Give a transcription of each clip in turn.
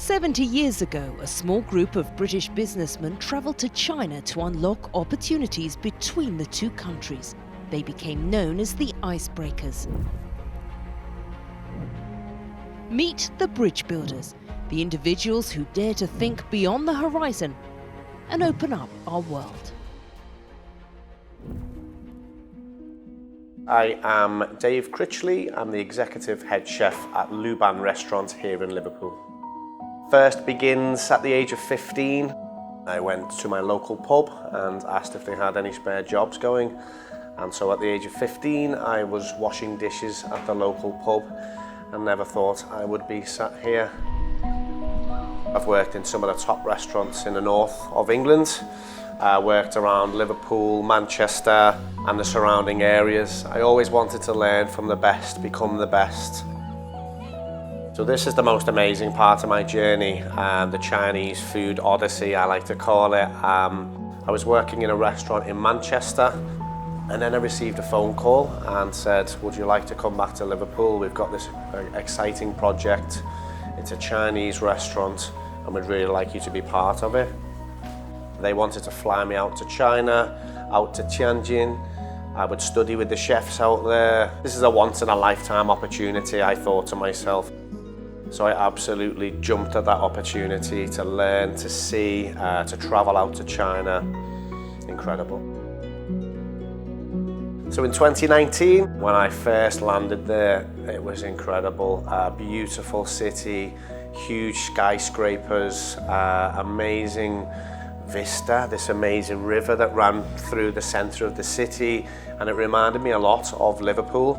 70 years ago, a small group of British businessmen travelled to China to unlock opportunities between the two countries. They became known as the icebreakers. Meet the bridge builders, the individuals who dare to think beyond the horizon and open up our world. I am Dave Critchley. I'm the executive head chef at Luban restaurant here in Liverpool. First begins at the age of 15. I went to my local pub and asked if they had any spare jobs going. And so at the age of 15, I was washing dishes at the local pub and never thought I would be sat here. I've worked in some of the top restaurants in the north of England. I worked around Liverpool, Manchester and the surrounding areas. I always wanted to learn from the best, become the best. So this is the most amazing part of my journey, the Chinese food odyssey, I like to call it. I was working in a restaurant in Manchester and then I received a phone call and said, would you like to come back to Liverpool? We've got this exciting project. It's a Chinese restaurant and we'd really like you to be part of it. They wanted to fly me out to China, out to Tianjin. I would study with the chefs out there. This is a once-in-a-lifetime opportunity, I thought to myself. So I absolutely jumped at that opportunity to learn, to see, to travel out to China. Incredible. So in 2019, when I first landed there, it was incredible. A beautiful city, huge skyscrapers, amazing vista, this amazing river that ran through the centre of the city, and it reminded me a lot of Liverpool.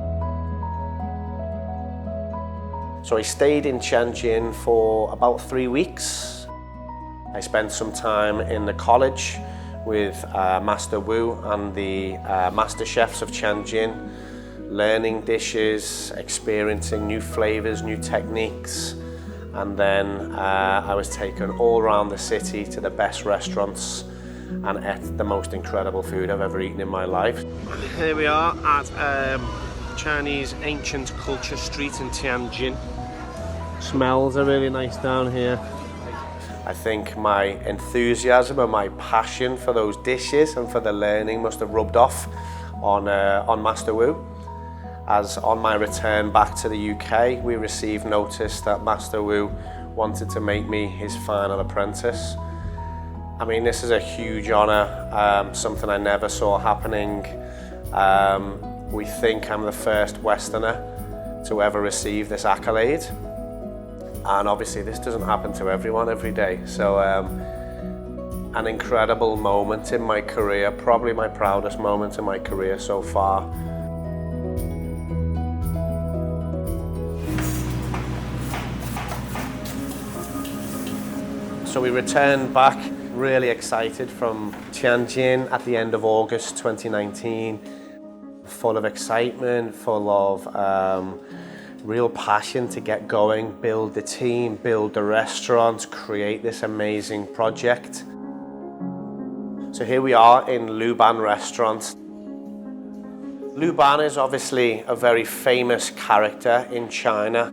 So I stayed in Tianjin for about 3 weeks. I spent some time in the college with Master Wu and the master chefs of Tianjin, learning dishes, experiencing new flavours, new techniques. And then I was taken all around the city to the best restaurants and ate the most incredible food I've ever eaten in my life. Here we are at Chinese Ancient Culture Street in Tianjin. Smells are really nice down here. I think my enthusiasm and my passion for those dishes and for the learning must have rubbed off on Master Wu. As on my return back to the UK, we received notice that Master Wu wanted to make me his final apprentice. I mean, this is a huge honour, something I never saw happening. We think I'm the first Westerner to ever receive this accolade. And obviously this doesn't happen to everyone every day. So an incredible moment in my career, probably my proudest moment in my career so far. So we returned back really excited from Tianjin at the end of August 2019, full of excitement, full of real passion to get going, build the team, build the restaurant, create this amazing project. So here we are in Luban restaurant. Luban is obviously a very famous character in China,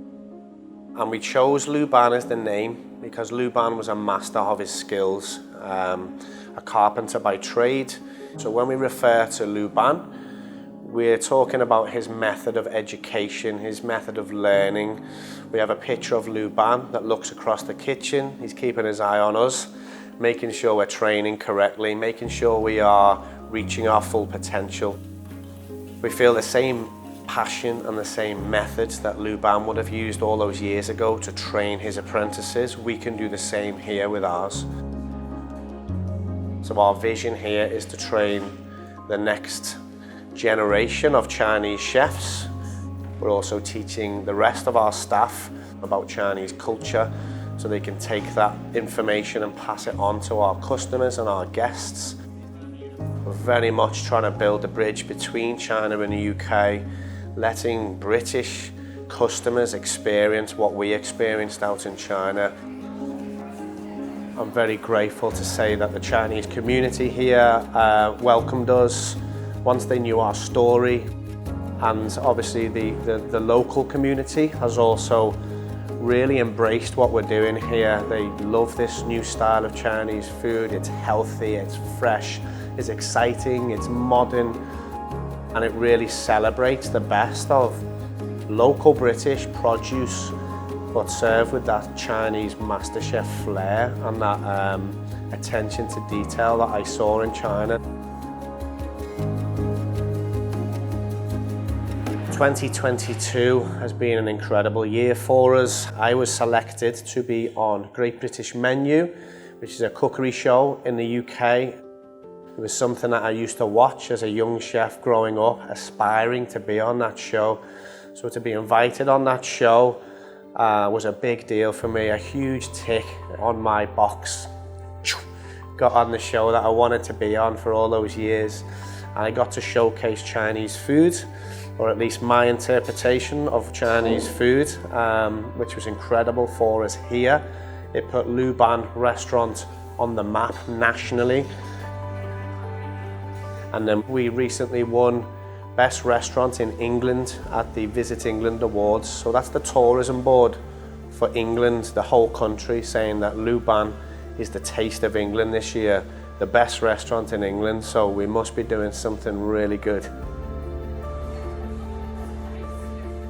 and we chose Luban as the name because Luban was a master of his skills, a carpenter by trade. So when we refer to Luban, we're talking about his method of education, his method of learning. We have a picture of Luban that looks across the kitchen. He's keeping his eye on us, making sure we're training correctly, making sure we are reaching our full potential. We feel the same passion and the same methods that Luban would have used all those years ago to train his apprentices. We can do the same here with ours. So our vision here is to train the next generation of Chinese chefs. We're also teaching the rest of our staff about Chinese culture so they can take that information and pass it on to our customers and our guests. We're very much trying to build a bridge between China and the UK, letting British customers experience what we experienced out in China. I'm very grateful to say that the Chinese community here welcomed us once they knew our story, and obviously the local community has also really embraced what we're doing here. They love this new style of Chinese food. It's healthy, it's fresh, it's exciting, it's modern, and it really celebrates the best of local British produce, but served with that Chinese MasterChef flair and that attention to detail that I saw in China. 2022 has been an incredible year for us. I was selected to be on Great British Menu, which is a cookery show in the UK. It was something that I used to watch as a young chef growing up, aspiring to be on that show. So to be invited on that show was a big deal for me, a huge tick on my box. Got on the show that I wanted to be on for all those years. And I got to showcase Chinese food, or at least my interpretation of Chinese food, which was incredible for us here. It put Luban restaurant on the map nationally. And then we recently won Best Restaurant in England at the Visit England Awards. So that's the tourism board for England, the whole country, saying that Luban is the taste of England this year, the best restaurant in England. So we must be doing something really good.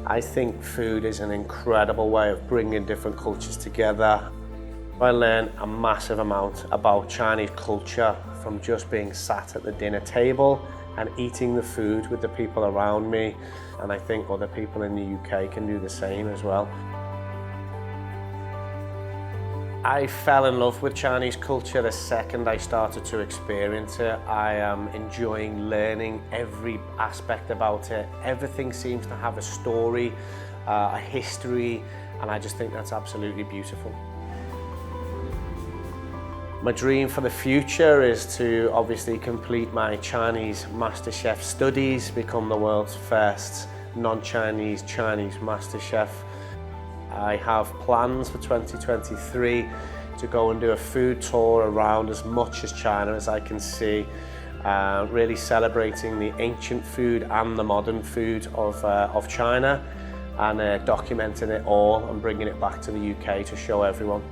I think food is an incredible way of bringing different cultures together. I learned a massive amount about Chinese culture from just being sat at the dinner table and eating the food with the people around me. And I think other people in the UK can do the same as well. I fell in love with Chinese culture the second I started to experience it. I am enjoying learning every aspect about it. Everything seems to have a story, a history, and I just think that's absolutely beautiful. My dream for the future is to obviously complete my Chinese MasterChef studies, become the world's first non-Chinese Chinese MasterChef. I have plans for 2023 to go and do a food tour around as much as China as I can see, really celebrating the ancient food and the modern food of China, and documenting it all and bringing it back to the UK to show everyone.